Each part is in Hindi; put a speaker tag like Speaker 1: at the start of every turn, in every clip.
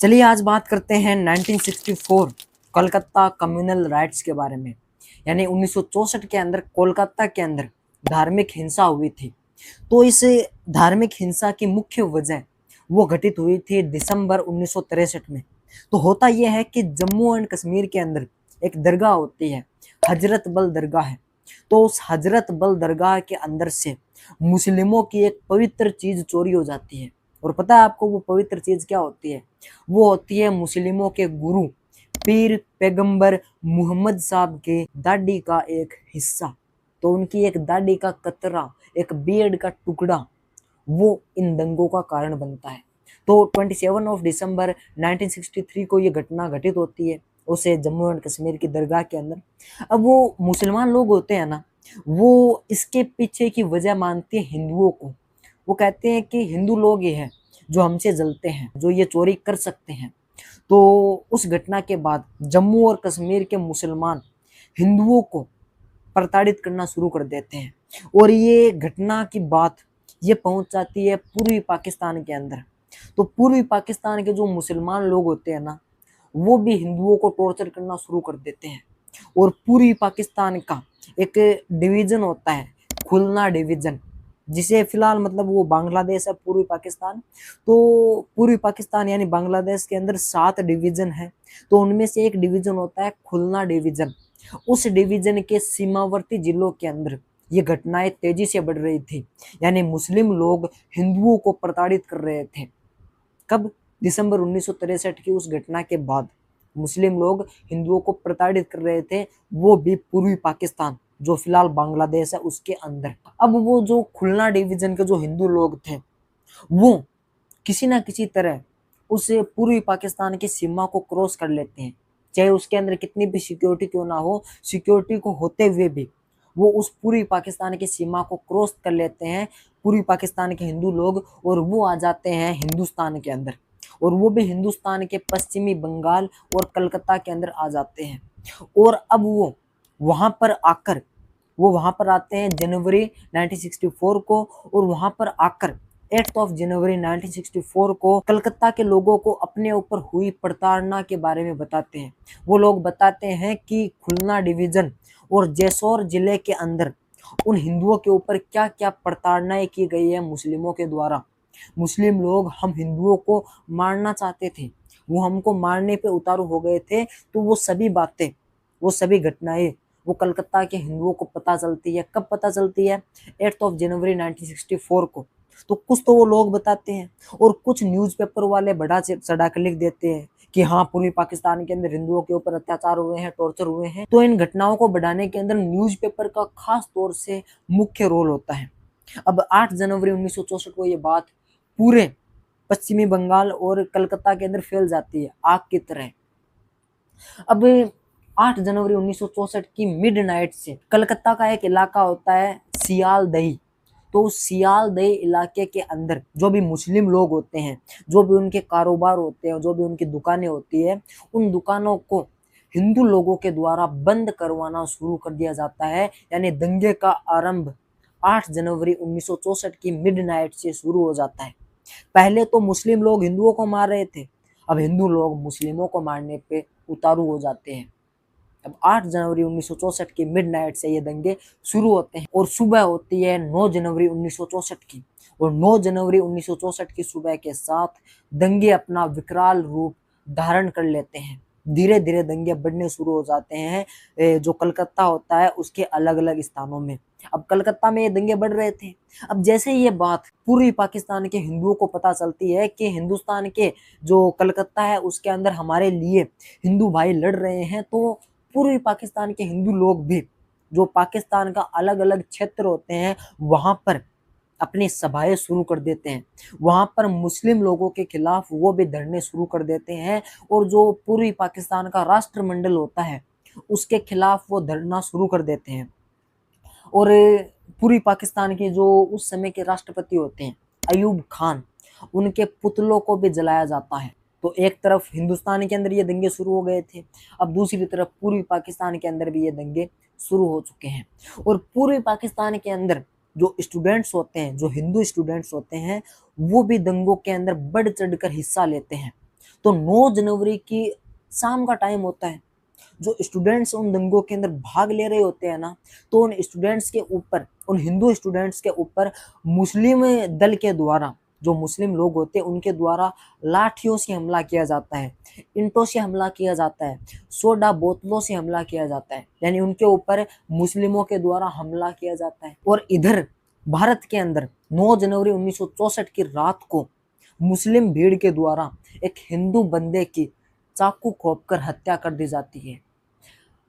Speaker 1: चलिए आज बात करते हैं 1964 कोलकाता कम्युनल राइट्स के बारे में। यानी 1964 के अंदर कोलकाता के अंदर धार्मिक हिंसा हुई थी। तो इस धार्मिक हिंसा की मुख्य वजह वो घटित हुई थी दिसंबर 1963 में। तो होता यह है कि जम्मू एंड कश्मीर के अंदर एक दरगाह होती है, हजरत बल दरगाह है। तो उस हजरत बल दरगाह के अंदर से मुस्लिमों की एक पवित्र चीज चोरी हो जाती है। और पता है आपको वो पवित्र चीज क्या होती है? वो होती है मुस्लिमों के गुरु पीर पैगंबर मोहम्मद साहब के दाढ़ी का एक हिस्सा। तो उनकी एक दाढ़ी का कतरा, एक बियर्ड का टुकड़ा, वो इन दंगों का कारण बनता है। तो 27 दिसंबर 1963 को ये घटना घटित होती है उसे जम्मू एंड कश्मीर की दरगाह के अंदर। अब वो मुसलमान लोग होते हैं ना, वो इसके पीछे की वजह मानते हैं हिंदुओं को। वो कहते हैं कि हिंदू लोग ये हैं जो हमसे जलते हैं, जो ये चोरी कर सकते हैं। तो उस घटना के बाद जम्मू और कश्मीर के मुसलमान हिंदुओं को प्रताड़ित करना शुरू कर देते हैं और ये घटना की बात ये पहुंच जाती है पूर्वी पाकिस्तान के अंदर। तो पूर्वी पाकिस्तान के जो मुसलमान लोग होते हैं ना, वो भी हिंदुओं को टॉर्चर करना शुरू कर देते हैं। और पूर्वी पाकिस्तान का एक डिवीजन होता है, खुलना डिवीजन, जिसे फिलहाल मतलब वो बांग्लादेश है पूर्वी पाकिस्तान। तो पूर्वी पाकिस्तान यानी बांग्लादेश के अंदर 7 डिवीजन है। तो उनमें से एक डिवीजन होता है खुलना डिवीजन। उस डिवीजन के सीमावर्ती जिलों के अंदर ये घटनाएं तेजी से बढ़ रही थी। यानी मुस्लिम लोग हिंदुओं को प्रताड़ित कर रहे थे। कब? दिसंबर 1963 की उस घटना के बाद मुस्लिम लोग हिंदुओं को प्रताड़ित कर रहे थे, वो भी पूर्वी पाकिस्तान जो फिलहाल बांग्लादेश है उसके अंदर। अब वो जो खुलना डिवीजन के जो हिंदू लोग थे, वो किसी ना किसी तरह उस पूर्वी पाकिस्तान की सीमा को क्रॉस कर लेते हैं। चाहे उसके अंदर कितनी भी सिक्योरिटी क्यों ना हो, सिक्योरिटी को होते हुए भी वो उस पूर्वी पाकिस्तान की सीमा को क्रॉस कर लेते हैं पूर्वी पाकिस्तान के हिंदू लोग, और वो आ जाते हैं हिंदुस्तान के अंदर। और वो भी हिंदुस्तान के पश्चिमी बंगाल और कलकत्ता के अंदर आ जाते हैं। और अब वो वहां पर आते हैं जनवरी 1964 को। और वहां पर आकर 8 जनवरी 1964 को कलकत्ता के लोगों को अपने ऊपर हुई प्रताड़ना के बारे में बताते हैं। वो लोग बताते हैं कि खुलना डिवीजन और जेसौर जिले के अंदर उन हिंदुओं के ऊपर क्या क्या प्रताड़नाएं की गई है मुस्लिमों के द्वारा। मुस्लिम लोग हम हिंदुओं को मारना चाहते थे, वो हमको मारने पे उतारू हो गए थे। तो वो सभी बातें, वो सभी घटनाएं वो कलकत्ता के हिंदुओं को पता चलती है। कब पता चलती है? 8 जनवरी 1964 को। तो कुछ तो वो लोग बताते हैं और कुछ न्यूज़पेपर वाले बढ़ा चढ़ा कर लिख देते हैं कि हाँ, पूर्वी पाकिस्तान के अंदर हिंदुओं के ऊपर अत्याचार हुए हैं, टॉर्चर हुए हैं। तो इन घटनाओं को बढ़ाने के अंदर न्यूज़पेपर का खास तौर से मुख्य रोल होता है। अब 8 जनवरी 1964 को ये बात पूरे पश्चिमी बंगाल और कलकत्ता के अंदर फैल जाती है आग की तरह। अब 8 जनवरी 1964 की मिडनाइट से कलकत्ता का एक इलाका होता है सियालदही। तो उस सियालदही इलाके के अंदर जो भी मुस्लिम लोग होते हैं, जो भी उनके कारोबार होते हैं, जो भी उनकी दुकानें होती है, उन दुकानों को हिंदू लोगों के द्वारा बंद करवाना शुरू कर दिया जाता है। यानी दंगे का आरंभ 8 जनवरी 1964 की मिडनाइट से शुरू हो जाता है। पहले तो मुस्लिम लोग हिंदुओं को मार रहे थे, अब हिंदू लोग मुस्लिमों को मारने पे उतारू हो जाते हैं। अब 8 जनवरी 1964 की मिडनाइट से ये दंगे शुरू होते हैं और सुबह होती है 9 जनवरी 1964 की। और 9 जनवरी 1964 की सुबह के साथ दंगे अपना विकराल रूप धारण कर लेते हैं। धीरे धीरे दंगे बढ़ने शुरू हो जाते हैं जो कलकत्ता होता है उसके अलग अलग स्थानों में। अब कलकत्ता में ये दंगे बढ़ रहे थे। अब जैसे ये बात पूर्वी पाकिस्तान के हिंदुओं को पता चलती है कि हिंदुस्तान के जो कलकत्ता है उसके अंदर हमारे लिए हिंदू भाई लड़ रहे हैं, तो पूर्वी पाकिस्तान के हिंदू लोग भी जो पाकिस्तान का अलग अलग क्षेत्र होते हैं वहां पर अपनी सभाएं शुरू कर देते हैं। वहां पर मुस्लिम लोगों के खिलाफ वो भी धरने शुरू कर देते हैं और जो पूर्वी पाकिस्तान का राष्ट्रमंडल होता है उसके खिलाफ वो धरना शुरू कर देते हैं। और पूर्वी पाकिस्तान के जो उस समय के राष्ट्रपति होते हैं अयूब खान, उनके पुतलों को भी जलाया जाता है। तो एक तरफ हिंदुस्तान के अंदर ये दंगे शुरू हो गए थे, अब दूसरी तरफ पूर्वी पाकिस्तान के अंदर भी ये दंगे शुरू हो चुके हैं। और पूर्वी पाकिस्तान के अंदर जो स्टूडेंट्स होते हैं, जो हिंदू स्टूडेंट्स होते हैं, वो भी दंगों के अंदर बढ़ चढ़कर हिस्सा लेते हैं। तो 9 जनवरी की शाम का टाइम होता है, जो स्टूडेंट्स उन दंगों के अंदर भाग ले रहे होते हैं ना, तो उन स्टूडेंट्स के ऊपर, उन हिंदू स्टूडेंट्स के ऊपर मुस्लिम दल के द्वारा, जो मुस्लिम लोग होते हैं उनके द्वारा लाठियों से हमला किया जाता है, ईंटों से हमला किया जाता है, सोडा बोतलों से हमला किया जाता है, यानी उनके ऊपर मुस्लिमों के द्वारा हमला किया जाता है। और इधर भारत के अंदर 9 जनवरी 1964 की रात को मुस्लिम भीड़ के द्वारा एक हिंदू बंदे की चाकू घोंपकर हत्या कर दी जाती है।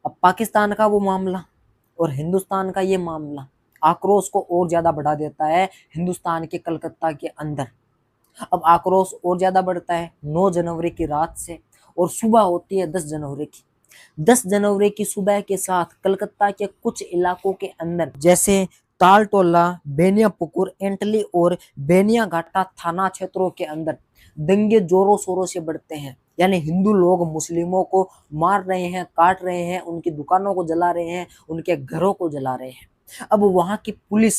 Speaker 1: अब पाकिस्तान का वो मामला और हिंदुस्तान का ये मामला आक्रोश को और ज्यादा बढ़ा देता है हिंदुस्तान के कलकत्ता के अंदर। अब आक्रोश और ज्यादा बढ़ता है 9 जनवरी की रात से, और सुबह होती है 10 जनवरी की। 10 जनवरी की सुबह के साथ कलकत्ता के कुछ इलाकों के अंदर, जैसे तालटोला, बेनियापुकुर, एंटली और बेनियाघाटा थाना क्षेत्रों के अंदर दंगे जोरों शोरों से बढ़ते हैं। यानी हिंदू लोग मुस्लिमों को मार रहे हैं, काट रहे हैं, उनकी दुकानों को जला रहे हैं, उनके घरों को जला रहे हैं। अब वहां की पुलिस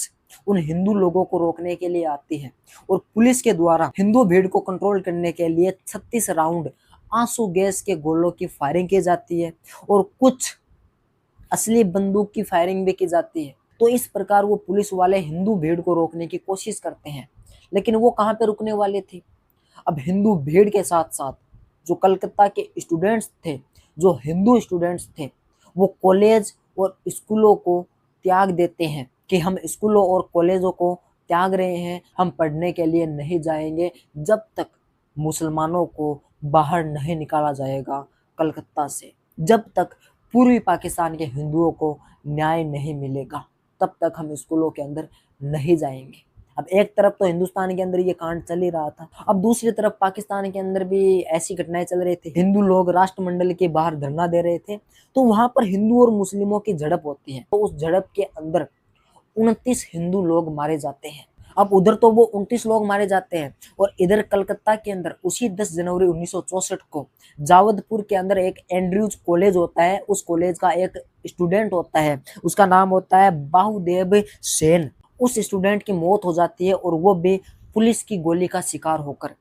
Speaker 1: उन हिंदू लोगों को रोकने के लिए आती है, और पुलिस के द्वारा हिंदू भीड़ को कंट्रोल करने के लिए 36 राउंड आंसू गैस के गोलों की फायरिंग की जाती है, और कुछ असली बंदूक की फायरिंग भी की जाती है। तो इस प्रकार वो पुलिस वाले हिंदू भीड़ को रोकने की कोशिश करते हैं, लेकिन वो कहाँ पे रुकने वाले थे। अब हिंदू भीड़ के साथ साथ जो कलकत्ता के स्टूडेंट्स थे, जो हिंदू स्टूडेंट्स थे, वो कॉलेज और स्कूलों को त्याग देते हैं कि हम स्कूलों और कॉलेजों को त्याग रहे हैं, हम पढ़ने के लिए नहीं जाएंगे जब तक मुसलमानों को बाहर नहीं निकाला जाएगा कलकत्ता से, जब तक पूर्वी पाकिस्तान के हिंदुओं को न्याय नहीं मिलेगा तब तक हम स्कूलों के अंदर नहीं जाएंगे। अब एक तरफ तो हिंदुस्तान के अंदर ये कांड चल ही रहा था, अब दूसरी तरफ पाकिस्तान के अंदर भी ऐसी घटनाएं चल रही थी। हिंदू लोग राष्ट्रमंडल के बाहर धरना दे रहे थे, तो वहां पर हिंदू और मुस्लिमों की झड़प होती है। तो उस झड़प के अंदर 29 हिंदू लोग मारे जाते हैं। अब उधर तो वो 29 लोग मारे जाते हैं, और इधर कलकत्ता के अंदर उसी 10 जनवरी 1964 को जावदपुर के अंदर एक एंड्रयूज कॉलेज होता है, उस कॉलेज का एक स्टूडेंट होता है, उसका नाम होता है बाहुदेव सेन। उस स्टूडेंट की मौत हो जाती है, और वो भी पुलिस की गोली का शिकार होकर,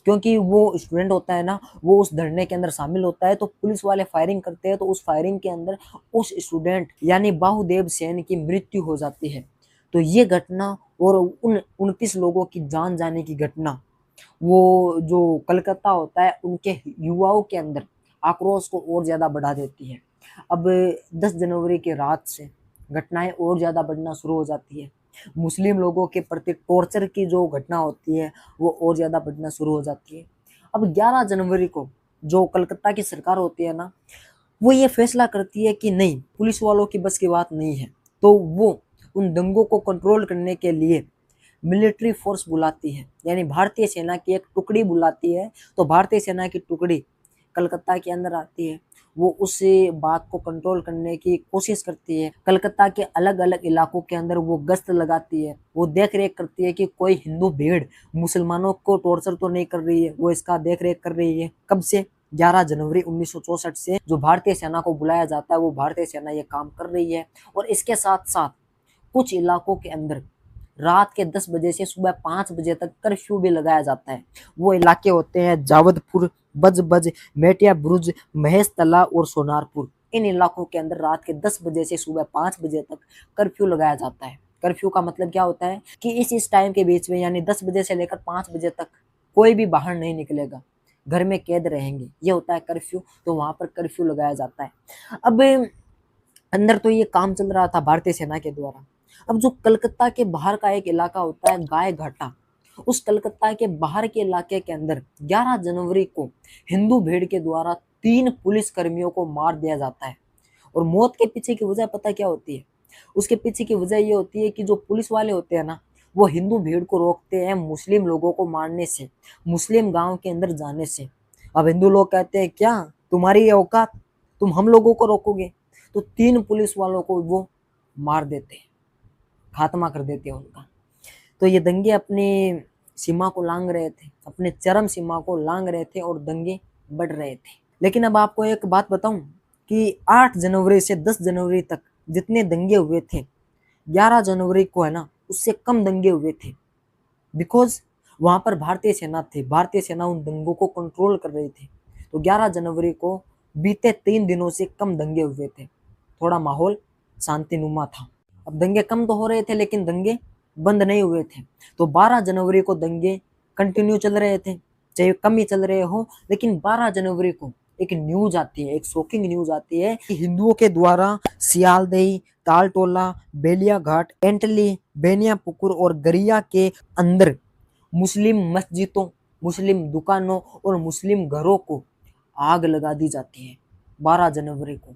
Speaker 1: क्योंकि वो स्टूडेंट होता है ना, वो उस धरने के अंदर शामिल होता है। तो पुलिस वाले फायरिंग करते हैं, तो उस फायरिंग के अंदर उस स्टूडेंट यानी बाहुदेव सेन की मृत्यु हो जाती है। तो ये घटना और उन 29 लोगों की जान जाने की घटना, वो जो कलकत्ता होता है उनके युवाओं के अंदर आक्रोश को और ज्यादा बढ़ा देती है। अब 10 जनवरी की रात से घटनाएं और ज्यादा बढ़ना शुरू हो जाती है। मुस्लिम लोगों के प्रति टॉर्चर की जो घटना होती है वो और ज्यादा बढ़ना शुरू हो जाती है। अब 11 जनवरी को जो कलकत्ता की सरकार होती है ना, वो ये फैसला करती है कि नहीं, पुलिस वालों की बस की बात नहीं है, तो वो उन दंगों को कंट्रोल करने के लिए मिलिट्री फोर्स बुलाती है, यानी भारतीय सेना की एक टुकड़ी बुलाती है। तो भारतीय सेना की टुकड़ी कलकत्ता के अंदर आती है, वो उस बात को कंट्रोल करने की कोशिश करती है। कलकत्ता के अलग अलग इलाकों के अंदर वो गश्त लगाती है, वो देख रेख करती है कि कोई हिंदू भीड़ मुसलमानों को टॉर्चर तो नहीं कर रही है, वो इसका देख रेख कर रही है। कब से? 11 जनवरी 1964 से जो भारतीय सेना को बुलाया जाता है, वो भारतीय सेना ये काम कर रही है। और इसके साथ साथ कुछ इलाकों के अंदर रात के 10 बजे से सुबह 5 बजे तक कर्फ्यू भी लगाया जाता है। वो इलाके होते हैं जावदपुर, बजबज, मेटिया बुरुज, महेश तला और सोनारपुर। इन इलाकों के अंदर रात के 10 बजे से सुबह 5 बजे तक कर्फ्यू लगाया जाता है। कर्फ्यू का मतलब क्या होता है कि इस टाइम के बीच में, यानी 10 बजे से लेकर 5 बजे तक कोई भी बाहर नहीं निकलेगा, घर में कैद रहेंगे, ये होता है कर्फ्यू। तो वहां पर कर्फ्यू लगाया जाता है। अब अंदर तो ये काम चल रहा था भारतीय सेना के द्वारा। अब जो कलकत्ता के बाहर का एक इलाका होता है गाय घाटा, उस कलकत्ता के बाहर के इलाके के अंदर 11 जनवरी को हिंदू भीड़ के द्वारा 3 पुलिस कर्मियों को मार दिया जाता है। और मौत के पीछे की वजह पता क्या होती है? उसके पीछे की वजह ये होती है कि जो पुलिस वाले होते हैं ना, वो हिंदू भीड़ को रोकते हैं मुस्लिम लोगों को मारने से, मुस्लिम गांव के अंदर जाने से। अब हिंदू लोग कहते हैं क्या तुम्हारी ये औकात, तुम हम लोगों को रोकोगे? तो 3 पुलिस वालों को वो मार देते हैं, खात्मा कर देते हैं उनका। तो ये दंगे अपनी सीमा को लांग रहे थे, अपने चरम सीमा को लांग रहे थे, और दंगे बढ़ रहे थे। लेकिन अब आपको एक बात बताऊं कि 8 जनवरी से 10 जनवरी तक जितने दंगे हुए थे, 11 जनवरी को है ना उससे कम दंगे हुए थे। बिकॉज वहां पर भारतीय सेना थे, भारतीय सेना उन दंगों को कंट्रोल कर रही थी। तो 11 जनवरी को बीते 3 दिनों से कम दंगे हुए थे, थोड़ा माहौल शांतिनुमा था। अब दंगे कम तो हो रहे थे लेकिन दंगे बंद नहीं हुए थे। तो 12 जनवरी को दंगे कंटिन्यू चल रहे थे, चाहे कम ही चल रहे हो, लेकिन 12 जनवरी को एक न्यूज आती है, एक शॉकिंग न्यूज आती है कि हिंदुओं के द्वारा सियालदही, तालटोला, बेलियाघाट, एंटली, बेनियापुकुर और गरिया के अंदर मुस्लिम मस्जिदों, मुस्लिम दुकानों और मुस्लिम घरों को आग लगा दी जाती है। 12 जनवरी को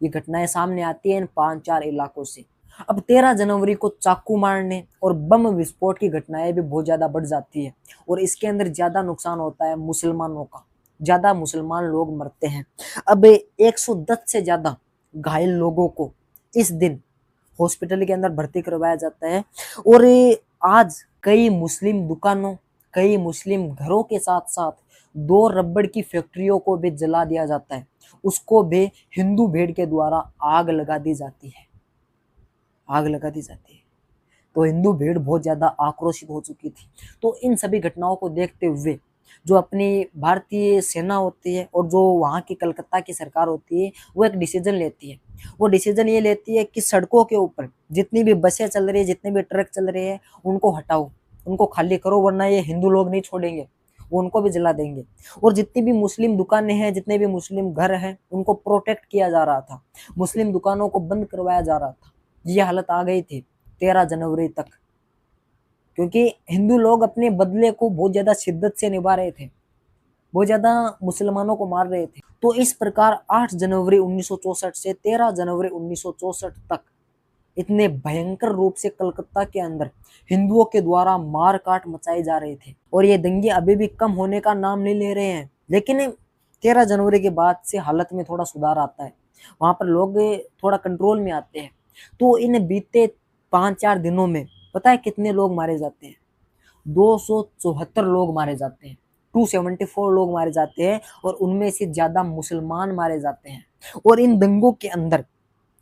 Speaker 1: ये घटनाएं सामने आती है इन 5-4 इलाकों से। अब 13 जनवरी को चाकू मारने और बम विस्फोट की घटनाएं भी बहुत ज्यादा बढ़ जाती है और इसके अंदर ज्यादा नुकसान होता है मुसलमानों का, ज्यादा मुसलमान लोग मरते हैं। अब 110 से ज्यादा घायल लोगों को इस दिन हॉस्पिटल के अंदर भर्ती करवाया जाता है और आज कई मुस्लिम दुकानों, कई मुस्लिम घरों के साथ साथ 2 रबड़ की फैक्ट्रियों को भी जला दिया जाता है, उसको भी हिंदू भीड़ के द्वारा आग लगा दी जाती है, आग लगा दी जाती है। तो हिंदू भीड़ बहुत ज्यादा आक्रोशित हो चुकी थी। तो इन सभी घटनाओं को देखते हुए जो अपनी भारतीय सेना होती है और जो वहाँ की कलकत्ता की सरकार होती है वो एक डिसीजन लेती है। वो डिसीजन ये लेती है कि सड़कों के ऊपर जितनी भी बसें चल रही है, जितने भी ट्रक चल रहे हैं, उनको हटाओ, उनको खाली करो, वरना ये हिंदू लोग नहीं छोड़ेंगे, वो उनको भी जला देंगे। और जितनी भी मुस्लिम दुकानें हैं, जितने भी मुस्लिम घर हैं, उनको प्रोटेक्ट किया जा रहा था, मुस्लिम दुकानों को बंद करवाया जा रहा था। ये हालत आ गई थी 13 जनवरी तक, क्योंकि हिंदू लोग अपने बदले को बहुत ज्यादा शिद्दत से निभा रहे थे, बहुत ज्यादा मुसलमानों को मार रहे थे। तो इस प्रकार 8 जनवरी 1964 से 13 जनवरी 1964 तक इतने भयंकर रूप से कलकत्ता के अंदर हिंदुओं के द्वारा मार काट मचाए जा रहे थे और ये दंगे अभी भी कम होने का नाम नहीं ले रहे हैं। लेकिन 13 जनवरी के बाद से हालत में थोड़ा सुधार आता है, वहां पर लोग थोड़ा कंट्रोल में आते हैं। तो इन बीते 5-4 दिनों में पता है कितने लोग मारे जाते हैं? 274 लोग मारे जाते हैं, 274 लोग मारे जाते हैं और उनमें से ज्यादा मुसलमान मारे जाते हैं। और इन दंगों के अंदर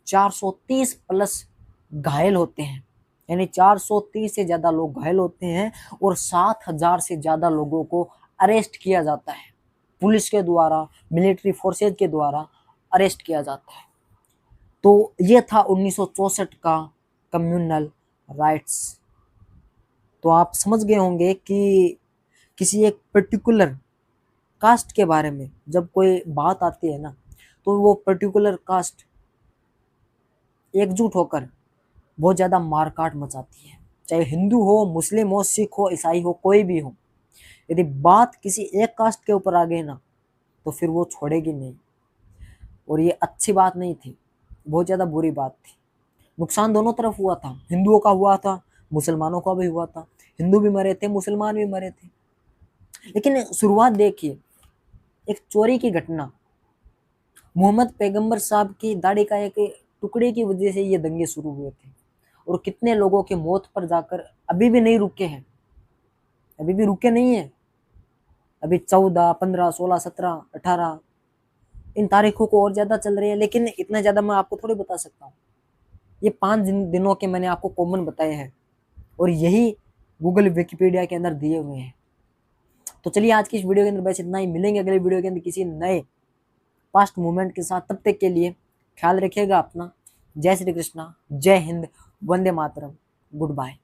Speaker 1: 430 प्लस घायल होते हैं, यानी 430 से ज्यादा लोग घायल होते हैं और 7,000 से ज्यादा लोगों को अरेस्ट किया जाता है, पुलिस के द्वारा, मिलिट्री फोर्सेज के द्वारा अरेस्ट किया जाता है। तो ये था 1964 का कम्युनल राइट्स। तो आप समझ गए होंगे कि किसी एक पर्टिकुलर कास्ट के बारे में जब कोई बात आती है ना, तो वो पर्टिकुलर कास्ट एकजुट होकर बहुत ज्यादा मारकाट मचाती है, चाहे हिंदू हो, मुस्लिम हो, सिख हो, ईसाई हो, कोई भी हो। यदि बात किसी एक कास्ट के ऊपर आ गई ना तो फिर वो छोड़ेगी नहीं। और ये अच्छी बात नहीं थी, बहुत ज्यादा बुरी बात थी। नुकसान दोनों तरफ हुआ था, हिंदुओं का हुआ था, मुसलमानों का भी हुआ था, हिंदू भी मरे थे, मुसलमान भी मरे थे। लेकिन शुरुआत देखिए, एक चोरी की घटना, मोहम्मद पैगंबर साहब की दाढ़ी का एक टुकड़े की वजह से ये दंगे शुरू हुए थे और कितने लोगों के मौत पर जाकर अभी भी नहीं रुके हैं, अभी भी रुके नहीं है। अभी 14, 15, 16, 17, 18 इन तारीखों को और ज्यादा चल रही है, लेकिन इतना ज्यादा मैं आपको थोड़ी बता सकता हूँ। ये 5 दिनों के मैंने आपको कॉमन बताए हैं और यही गूगल विकिपीडिया के अंदर दिए हुए हैं। तो चलिए आज की इस वीडियो के अंदर बस इतना ही, मिलेंगे अगले वीडियो के अंदर किसी नए पास्ट मूवमेंट के साथ। तब तक के लिए ख्याल रखिएगा अपना। जय श्री कृष्णा, जय हिंद, वंदे मातरम, गुड बाय।